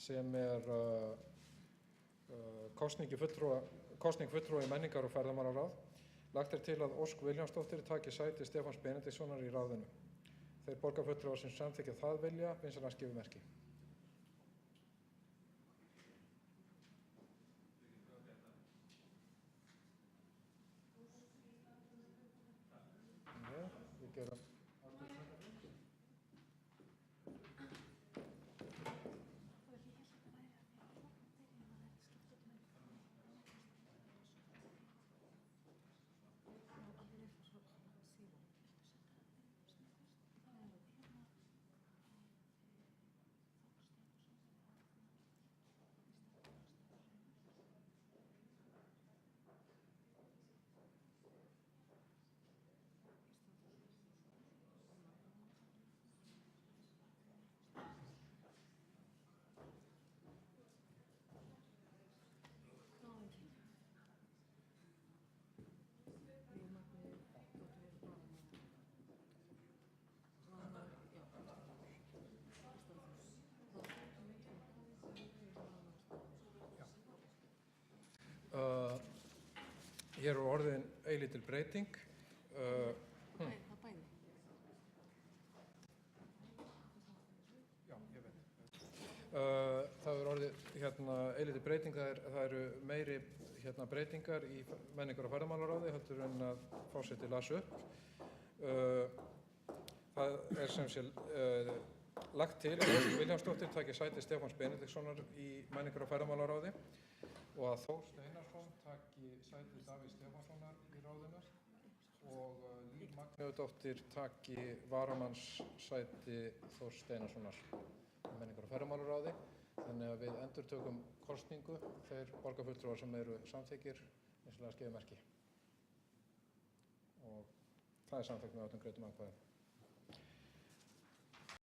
sem kosning fulltrúa í menningar- og ferðamálaráð. Lagt til að Ósk Vilhjálmsdóttir taki sæti Stefáns Benediktssonar í ráðinu. Þeir borgarfulltrúar sem samþykkja það vilja vinsamlegast gefi merki. Við gerum hér orðin eilítil breyting. Það orðið eilítil breyting. Það eru meiri breytingar í menningar- og ferðamálaráði heldur en að forseti las upp. Það sem sé lagt til að Ósk Vilhjálmsdóttir taki sæti Stefáns Benediktssonar í menningar- og ferðamálaráði og að Þór Steinarsson taki sæti Davíðs Stefánssonar í ráðinu og Líf Magneuðdóttir taki varamannssæti Þórs Steinarssonar í menningar- og ferðamálaráði. Þannig að við endurtökum kosningu. Þeir borgarfulltrúar sem eru samþykkir vinsamlegast gefi merki. Og það samþykkt með 18 greiddum atkvæðum.